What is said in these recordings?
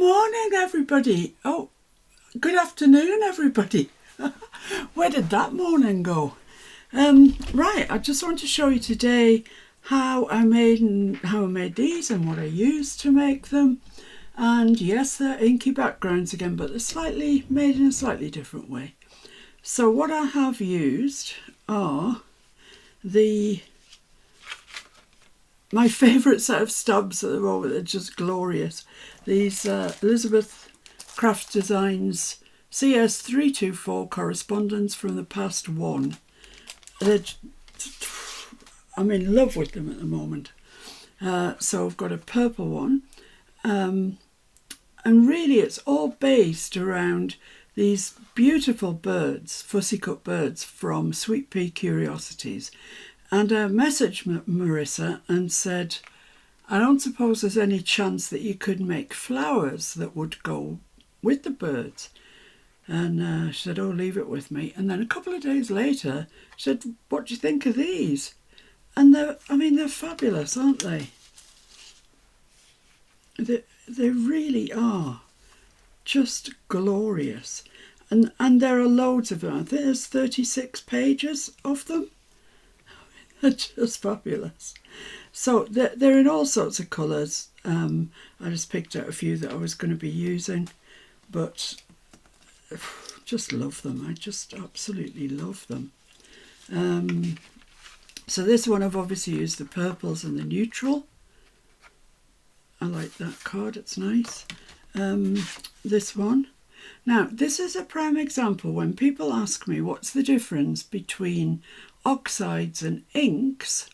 morning, everybody. Oh, good afternoon, everybody. Where did that morning go? Right, I just want to show you today how I made these and what I used to make them. And yes, they're inky backgrounds again, but they're made in a slightly different way. So what I have used are my favourite set of stamps at the moment. They're just glorious. These Elizabeth Craft Designs CS324 Correspondence from the Past 1. I'm in love with them at the moment. So I've got a purple one. And really it's all based around these beautiful birds, fussy cut birds from Sweet Pea Curiosities. And I messaged Marissa and said, I don't suppose there's any chance that you could make flowers that would go with the birds. And she said, oh, leave it with me. And then a couple of days later, she said, what do you think of these? And they're fabulous, aren't they? They really are just glorious. And there are loads of them. I think there's 36 pages of them. They're just fabulous. So they're in all sorts of colours. I just picked out a few that I was going to be using, but just love them. I just absolutely love them. So this one I've obviously used the purples and the neutral. I like that card, it's nice. This one. Now, this is a prime example when people ask me what's the difference between oxides and inks.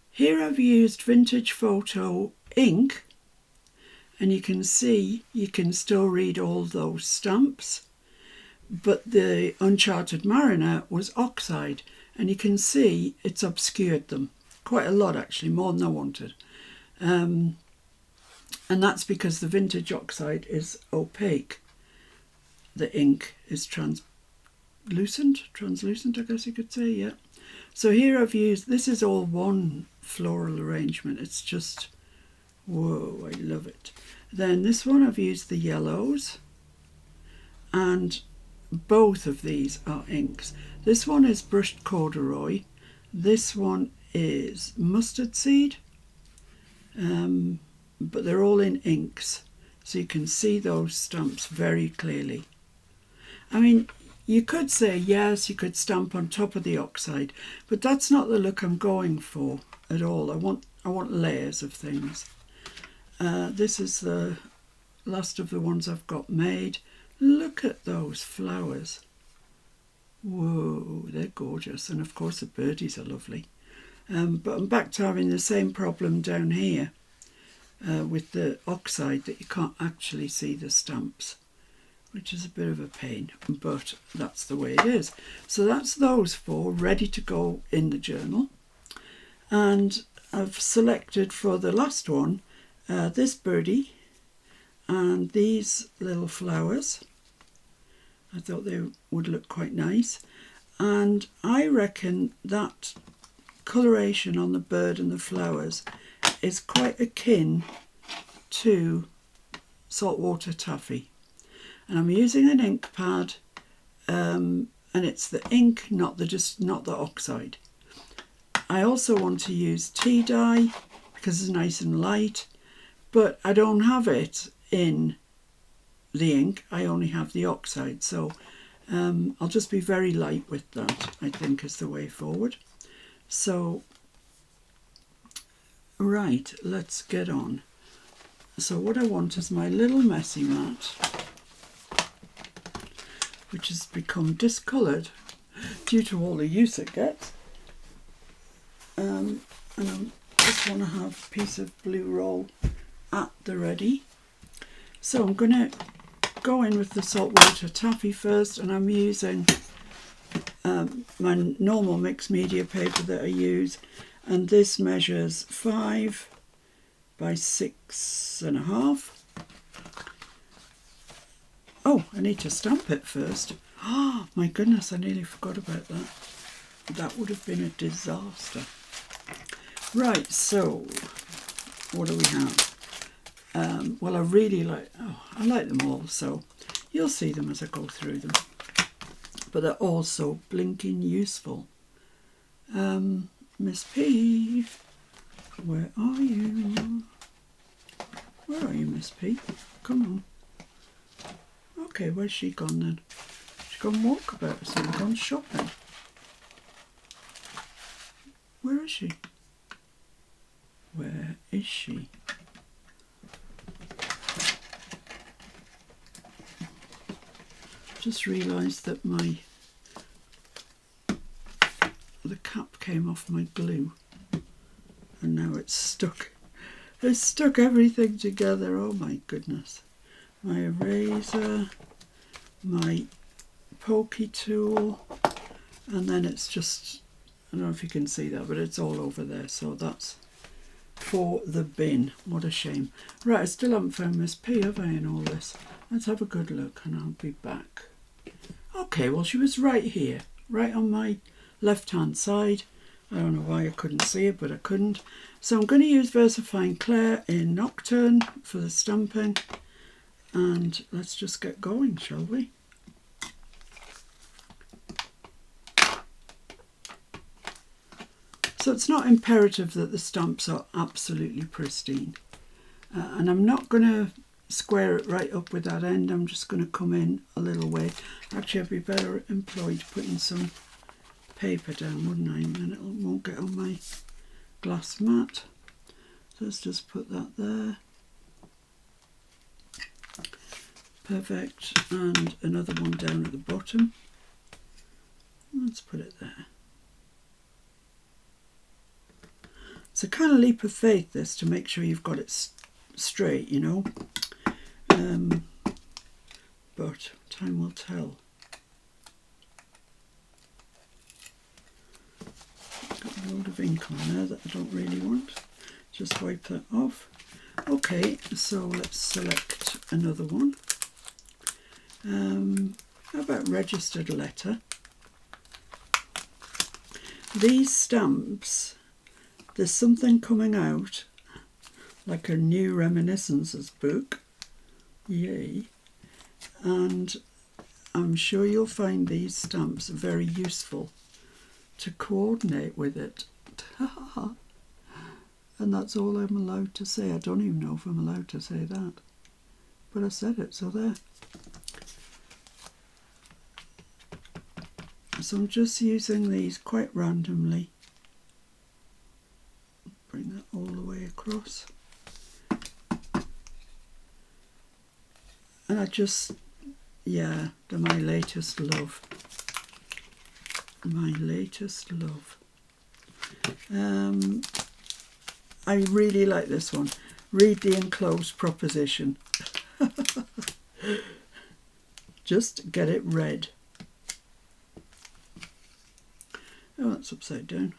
Here I've used Vintage Photo ink, and you can see you can still read all those stamps, but the Uncharted Mariner was oxide, and you can see it's obscured them quite a lot, actually, more than I wanted. And that's because the vintage oxide is opaque. The ink is translucent, I guess you could say, yeah. So here I've used, this is all one floral arrangement. It's just, whoa, I love it. Then this one I've used the yellows, and both of these are inks. This one is brushed corduroy. This one is mustard seed, but they're all in inks. So you can see those stamps very clearly. I mean, you could say, yes, you could stamp on top of the oxide, but that's not the look I'm going for at all. I want layers of things. This is the last of the ones I've got made. Look at those flowers. Whoa, they're gorgeous. And of course the birdies are lovely. But I'm back to having the same problem down here with the oxide, that you can't actually see the stamps, which is a bit of a pain, but that's the way it is. So that's those four ready to go in the journal. And I've selected for the last one this birdie and these little flowers. I thought they would look quite nice. And I reckon that coloration on the bird and the flowers is quite akin to saltwater taffy. And I'm using an ink pad, and it's the ink, not the oxide. I also want to use tea dye because it's nice and light, but I don't have it in the ink. I only have the oxide, so I'll just be very light with that, I think, is the way forward. So, right, let's get on. So what I want is my little messy mat, which has become discoloured due to all the use it gets. And I just want to have a piece of blue roll at the ready. So I'm going to go in with the saltwater taffy first, and I'm using my normal mixed media paper that I use, and this measures 5 by 6.5. Oh, I need to stamp it first. Oh my goodness, I nearly forgot about that. That would have been a disaster. Right, so what do we have? well, I really like, I like them all, so you'll see them as I go through them. But they're all so blinking useful. Miss P, where are you? Where are you, Miss P? Come on. Okay, where's she gone then? She's gone walkabout or something, gone shopping. Where is she? Where is she? Just realised that the cap came off my glue and now it's stuck. It's stuck everything together. Oh my goodness. My eraser, my pokey tool, and then it's just, I don't know if you can see that, but it's all over there. So that's for the bin. What a shame. Right, I still haven't found Miss P, have I, in all this? Let's have a good look and I'll be back. Okay, well, she was right here, right on my left-hand side. I don't know why I couldn't see it, but I couldn't. So I'm going to use VersaFine Claire in Nocturne for the stamping. And let's just get going, shall we? So it's not imperative that the stamps are absolutely pristine. And I'm not going to square it right up with that end. I'm just going to come in a little way. Actually, I'd be better employed putting some paper down, wouldn't I? And then it won't get on my glass mat. So let's just put that there. Perfect. And another one down at the bottom. Let's put it there. It's a kind of leap of faith, this, to make sure you've got it straight, you know. But time will tell. Got a load of ink on there that I don't really want. Just wipe that off. Okay, so let's select another one. How about registered letter? These stamps, there's something coming out, like a new reminiscences book. Yay. And I'm sure you'll find these stamps very useful to coordinate with it. And that's all I'm allowed to say. I don't even know if I'm allowed to say that. But I said it, so there. So I'm just using these quite randomly. Bring that all the way across. And I just, yeah, they're my latest love. My latest love. I really like this one. Read the enclosed proposition. Just get it read. Oh, that's upside down.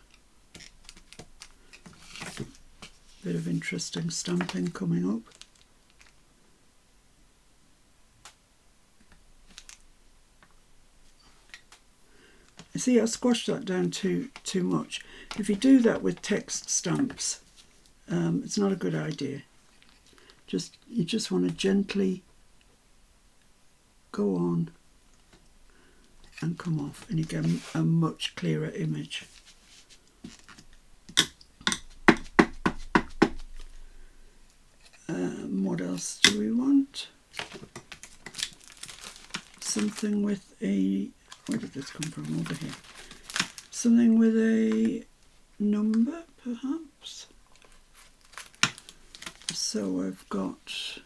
Bit of interesting stamping coming up. See, I squashed that down too much. If you do that with text stamps, it's not a good idea. You just want to gently go on and come off, and you get a much clearer image. What else do we want? Something with a, where did this come from? Over here. Something with a number, perhaps. So I've got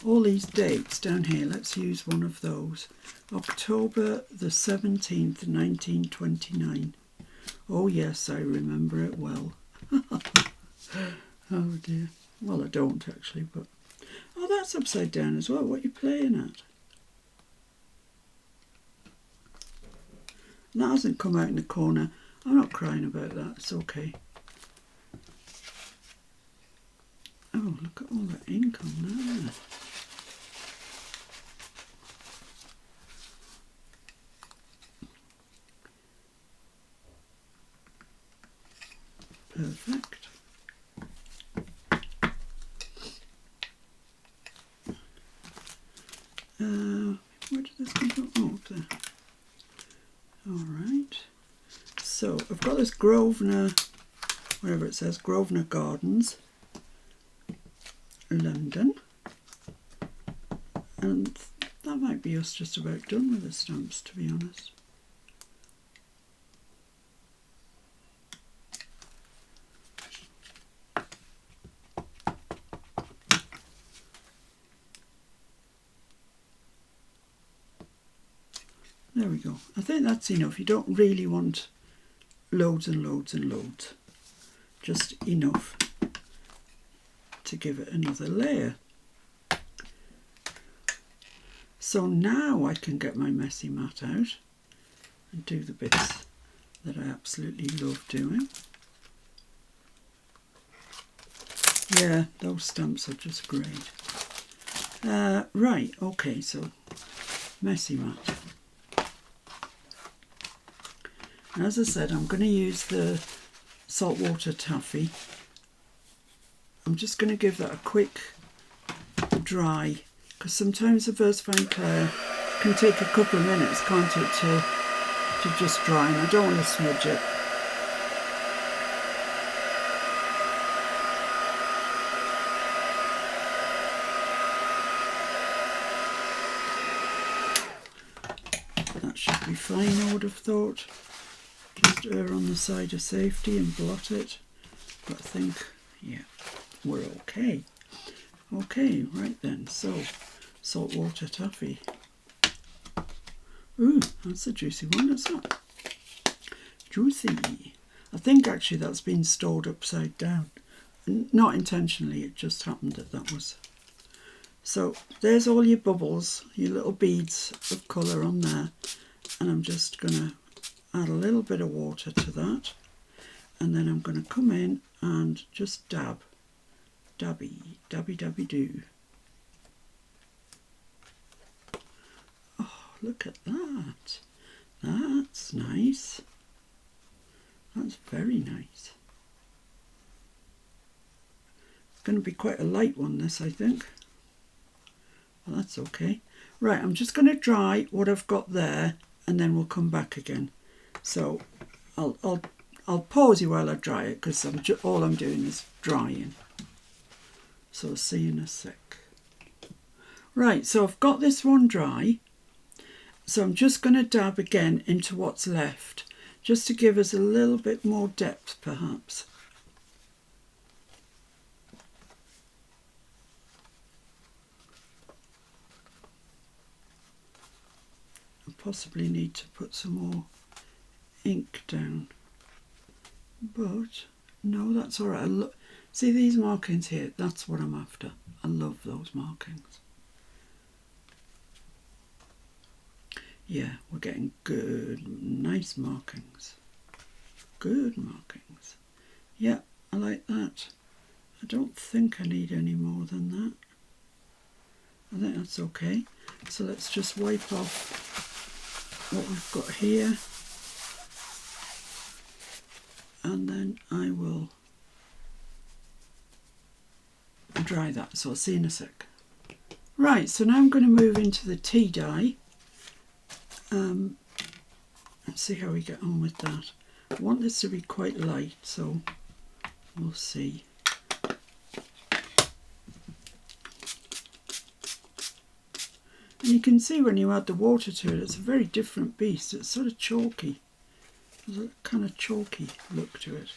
all these dates down here. Let's use one of those. October the 17th, 1929. Oh yes, I remember it well. Oh dear. Well, I don't actually, but... Oh, that's upside down as well. What are you playing at? That hasn't come out in the corner. I'm not crying about that. It's okay. Oh, look at all that ink on there. Perfect. Where did this come from? Oh, up there. Alright. So I've got this Grosvenor, whatever it says, Grosvenor Gardens, London. And that might be us just about done with the stamps, to be honest. There we go. I think that's enough. You don't really want loads and loads and loads. Just enough to give it another layer. So now I can get my messy mat out and do the bits that I absolutely love doing. Yeah, those stamps are just great. Right, okay, so messy mat. As I said, I'm going to use the saltwater taffy. I'm just going to give that a quick dry, because sometimes the VersaFine Clair can take a couple of minutes, can't it, to just dry, and I don't want to smudge it. That should be fine, I would have thought. Just err on the side of safety and blot it. But I think, yeah, we're okay. Okay, right then, so saltwater taffy. Ooh, that's a juicy one, isn't it? Juicy. I think actually that's been stored upside down. Not intentionally, it just happened that was. So there's all your bubbles, your little beads of colour on there. And I'm just going to add a little bit of water to that. And then I'm going to come in and just dab. Dabby, dabby, dabby do. Oh, look at that. That's nice. That's very nice. It's going to be quite a light one, this, I think. Well, that's okay. Right, I'm just going to dry what I've got there, and then we'll come back again. So I'll pause you while I dry it, because all I'm doing is drying. So I'll see you in a sec. Right, so I've got this one dry. So I'm just going to dab again into what's left, just to give us a little bit more depth, perhaps. I possibly need to put some more ink down. But no, that's all right. See these markings here? That's what I'm after. I love those markings. Yeah, we're getting good, nice markings. Good markings. Yeah, I like that. I don't think I need any more than that. I think that's okay. So let's just wipe off what we've got here. And then I will dry that, so I'll see you in a sec. Right, so now I'm going to move into the tea dye and see how we get on with that. I want this to be quite light, so we'll see. And you can see when you add the water to it, it's a very different beast. It's sort of chalky. There's a kind of chalky look to it.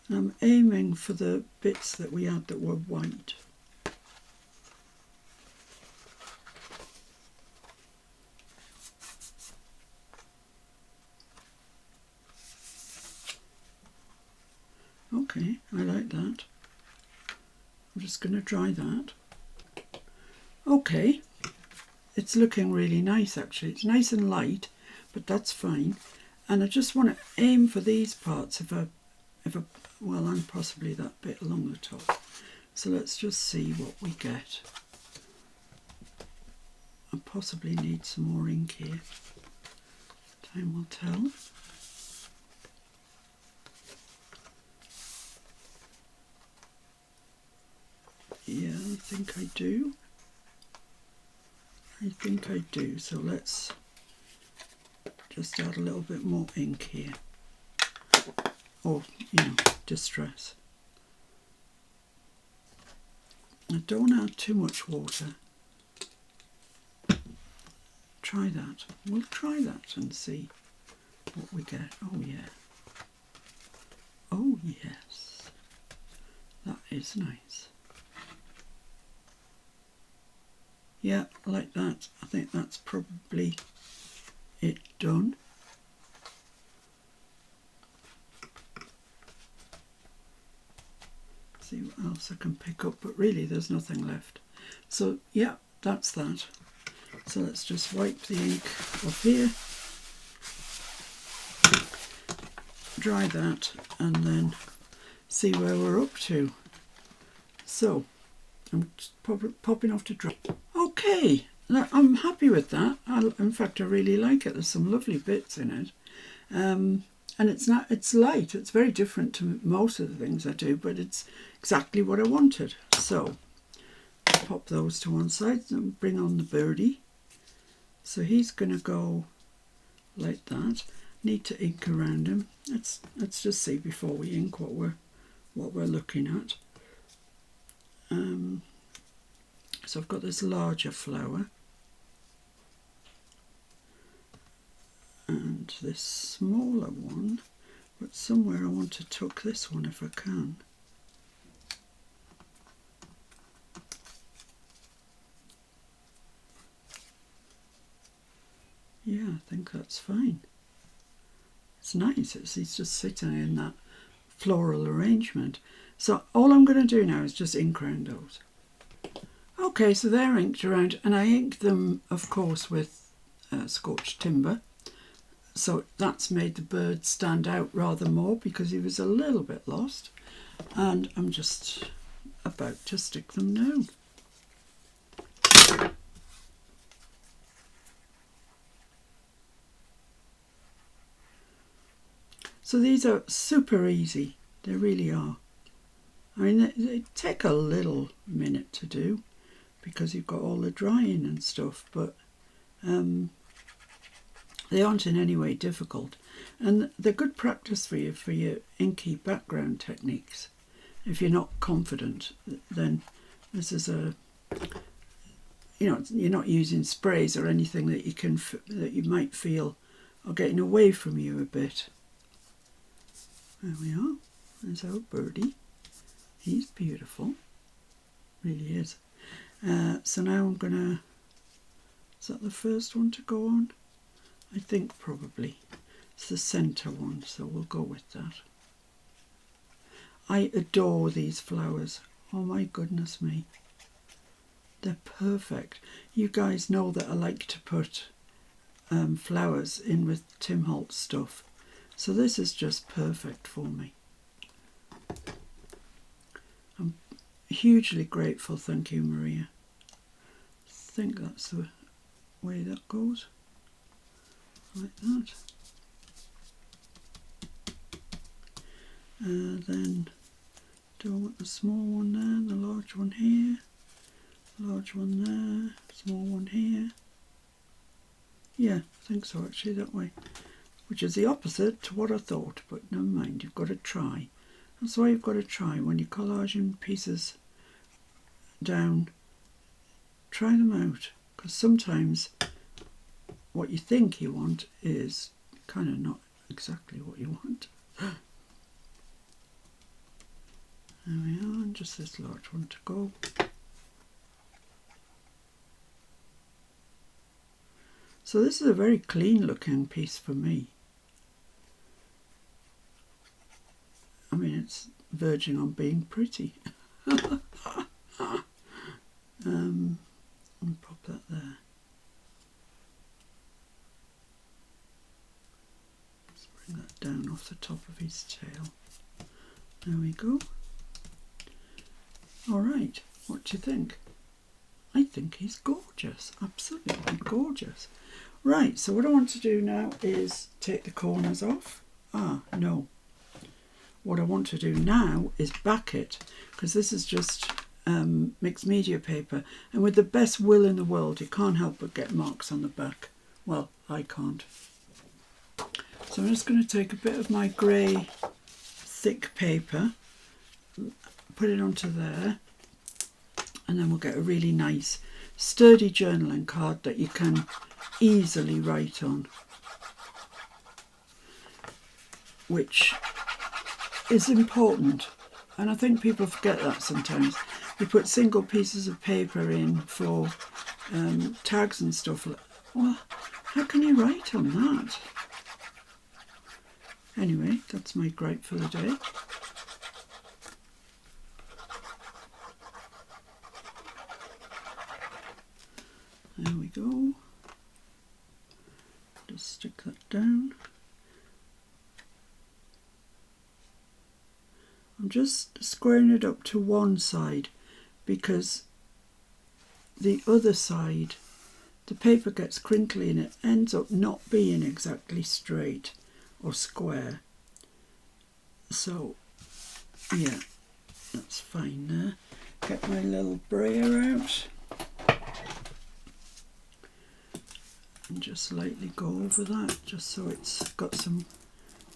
I'm aiming for the bits that we had that were white. Okay, I like that. I'm just going to dry that. Okay, it's looking really nice actually. It's nice and light, but that's fine. And I just want to aim for these parts well, and possibly that bit along the top. So let's just see what we get. I possibly need some more ink here. Time will tell. Yeah, I think I do. So let's just add a little bit more ink here. Or, distress. I don't add too much water. Try that. We'll try that and see what we get. Oh yeah. Oh yes. That is nice. Yeah, like that. I think that's probably it done. See what else I can pick up, but really there's nothing left. So yeah, that's that. So let's just wipe the ink off here, dry that, and then see where we're up to. So I'm just popping off to dry. Okay, I'm happy with that. In fact, I really like it. There's some lovely bits in it. And it's light. It's very different to most of the things I do, but it's exactly what I wanted. So pop those to one side and bring on the birdie. So he's going to go like that. Need to ink around him. Let's just see before we ink what we're looking at. So I've got this larger flower and this smaller one, but somewhere I want to tuck this one if I can. Yeah, I think that's fine. It's nice. He's just sitting in that floral arrangement. So all I'm going to do now is just ink around those. Okay, so they're inked around, and I inked them, of course, with scorched timber. So that's made the bird stand out rather more because he was a little bit lost. And I'm just about to stick them down. So these are super easy. They really are. I mean, they take a little minute to do because you've got all the drying and stuff, but they aren't in any way difficult. And they're good practice for your inky background techniques. If you're not confident, then this is you're not using sprays or anything that you might feel are getting away from you a bit. There we are. There's our birdie. He's beautiful. Really is. So now I'm gonna. Is that the first one to go on? I think probably. It's the centre one, so we'll go with that. I adore these flowers. Oh my goodness me. They're perfect. You guys know that I like to put flowers in with Tim Holtz stuff. So this is just perfect for me. I'm hugely grateful, thank you, Maria. I think that's the way that goes. Like that. Then do I want the small one there, the large one here, large one there, small one here. Yeah, I think so actually, that way. Which is the opposite to what I thought, but never mind, you've got to try. That's why you've got to try. When you're collaging pieces down, try them out. Because sometimes what you think you want is kind of not exactly what you want. There we are, and just this large one to go. So this is a very clean looking piece for me. I mean, it's verging on being pretty. And pop that there. Let's bring that down off the top of his tail. There we go. All right, what do you think? I think he's gorgeous, absolutely gorgeous. Right, so what I want to do now is take the corners off. Ah, no. What I want to do now is back it, because this is just mixed media paper, and with the best will in the world you can't help but get marks on the back. Well, I can't. So I'm just going to take a bit of my grey thick paper, put it onto there, and then we'll get a really nice sturdy journaling card that you can easily write on, which is important, and I think people forget that sometimes. You put single pieces of paper in for tags and stuff. Well, how can you write on that? Anyway, that's my gripe for the day. There we go. Just stick that down. I'm just squaring it up to one side because the other side, the paper gets crinkly and it ends up not being exactly straight or square. So, yeah, that's fine there. Get my little brayer out and just lightly go over that, just so it's got some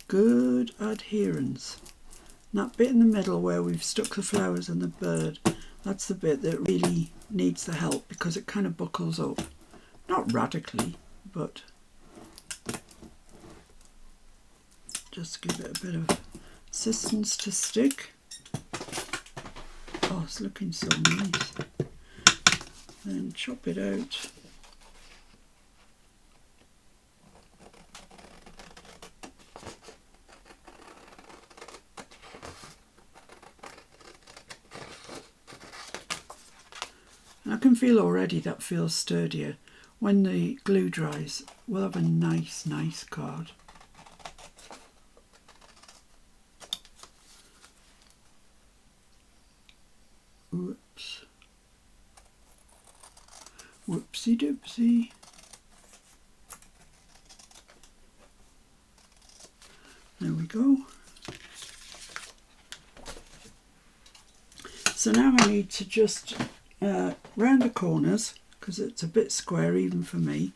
good adherence. And that bit in the middle where we've stuck the flowers and the bird, that's the bit that really needs the help because it kind of buckles up. Not radically, but just give it a bit of assistance to stick. Oh, it's looking so nice. Then chop it out. I can feel already that feels sturdier. When the glue dries, we'll have a nice card. Whoops. Whoopsie doopsie. There we go. So now I need to just round the corners because it's a bit square even for me,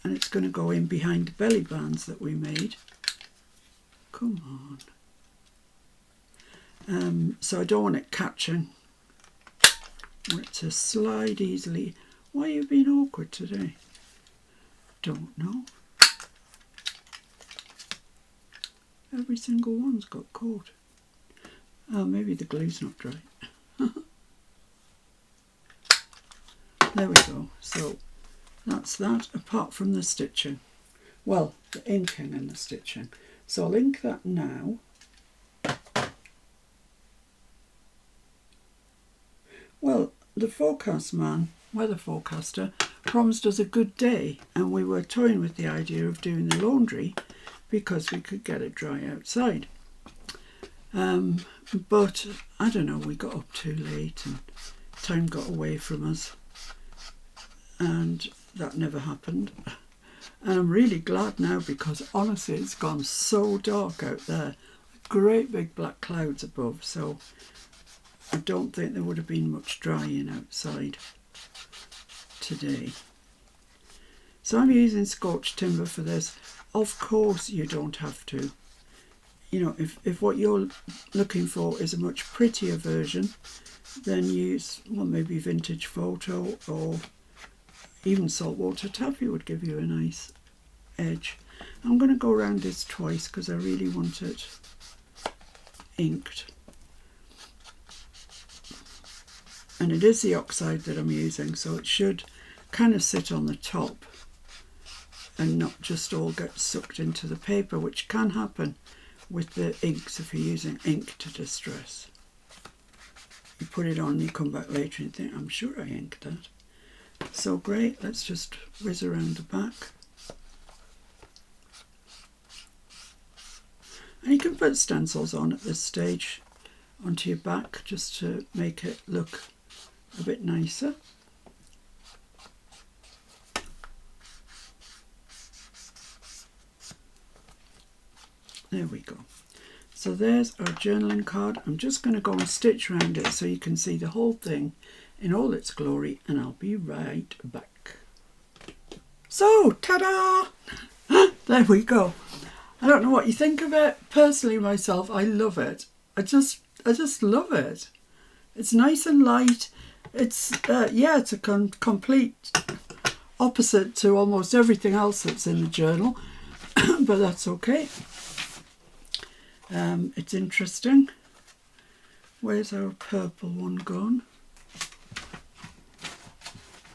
and it's going to go in behind the belly bands that we made. Come on. So I don't want it catching. I want it to slide easily. Why are you being awkward today? Don't know. Every single one's got caught. Oh, maybe the glue's not dry. There we go. So that's that, apart from the stitching. Well, the inking and the stitching. So I'll ink that now. Well, the forecast man, weather forecaster, promised us a good day, and we were toying with the idea of doing the laundry because we could get it dry outside. But I don't know, we got up too late and time got away from us, and that never happened. And I'm really glad now because honestly it's gone so dark out there. Great big black clouds above, so I don't think there would have been much drying outside today. So I'm using scorched timber for this. Of course you don't have to. You know, if what you're looking for is a much prettier version, then use, well, maybe vintage photo or even saltwater taffy would give you a nice edge. I'm going to go around this twice because I really want it inked. And it is the oxide that I'm using, so it should kind of sit on the top and not just all get sucked into the paper, which can happen with the inks if you're using ink to distress. You put it on, you come back later and think, I'm sure I inked that. So great, let's just whiz around the back. And you can put stencils on at this stage. onto your back just to make it look a bit nicer. There we go. So there's our journaling card. I'm just going to go and stitch around it so you can see the whole thing in all its glory, and I'll be right back. So, ta-da! There we go. I don't know what you think of it. Personally, myself, I love it. I just love it. It's nice and light. It's it's a complete opposite to almost everything else that's in the journal, but that's okay. It's interesting. Where's our purple one gone?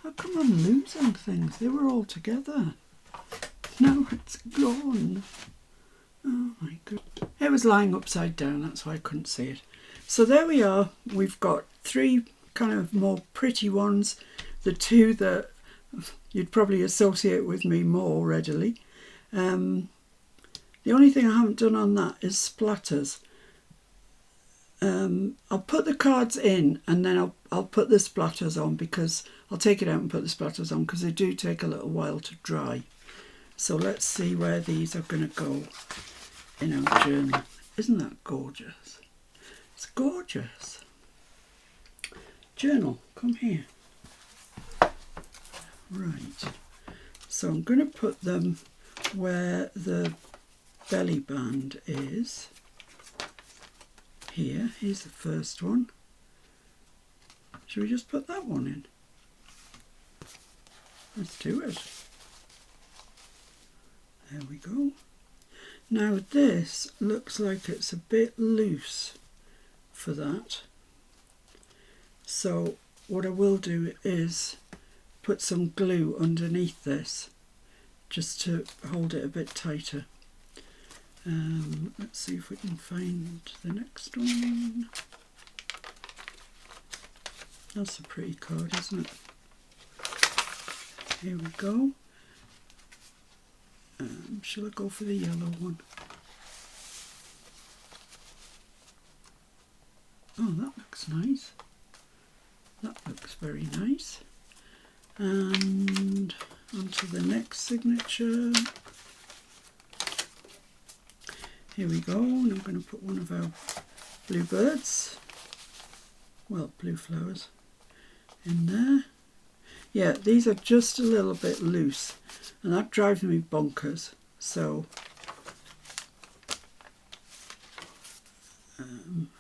How come I'm losing things? They were all together. Now it's gone. Oh my god. It was lying upside down, that's why I couldn't see it. So there we are. We've got 3 kind of more pretty ones. The 2 that you'd probably associate with me more readily. The only thing I haven't done on that is splatters. I'll put the cards in and then I'll put the splatters on, because I'll take it out and put the splatters on because they do take a little while to dry. So let's see where these are going to go in our journal. Isn't that gorgeous? It's gorgeous. Journal, come here. Right. So I'm going to put them where the belly band is. Here's the first one. Should we just put that one in? Let's do it. There we go. Now this looks like it's a bit loose for that. So what I will do is put some glue underneath this just to hold it a bit tighter. Let's see if we can find the next one. That's a pretty card, isn't it? Here we go. Shall I go for the yellow one? Oh, that looks nice. That looks very nice. And onto the next signature. Here we go, and I'm going to put one of our bluebirds, well, blue flowers, in there. Yeah, these are just a little bit loose, and that drives me bonkers. So I'm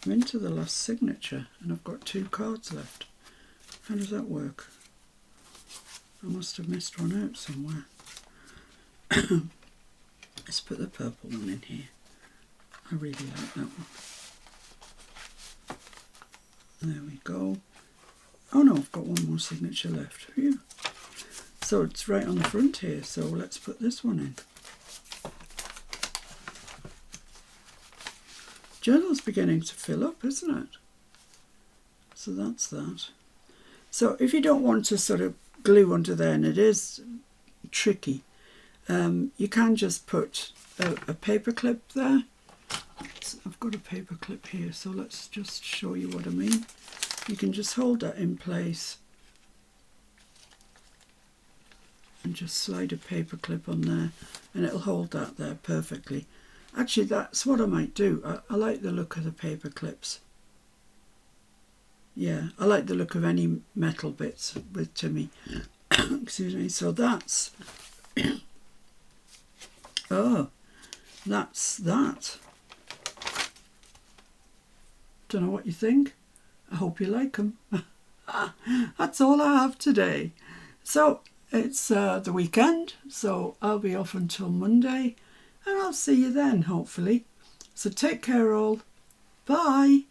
into the last signature, and I've got 2 cards left. How does that work? I must have missed one out somewhere. Let's put the purple one in here. I really like that one. There we go. Oh no, I've got one more signature left. Phew. So it's right on the front here, so let's put this one in. Journal's beginning to fill up, isn't it? So that's that. So if you don't want to sort of glue under there, and it is tricky, you can just put a paper clip there. So I've got a paper clip here, so let's just show you what I mean. You can just hold that in place and just slide a paper clip on there, and it'll hold that there perfectly. Actually, that's what I might do. I like the look of the paper clips. Yeah, I like the look of any metal bits with Timmy. Excuse me. So that's oh, that's that. Don't know what you think. I hope you like them. That's all I have today. So it's the weekend, so I'll be off until Monday, and I'll see you then, hopefully. So take care all. Bye.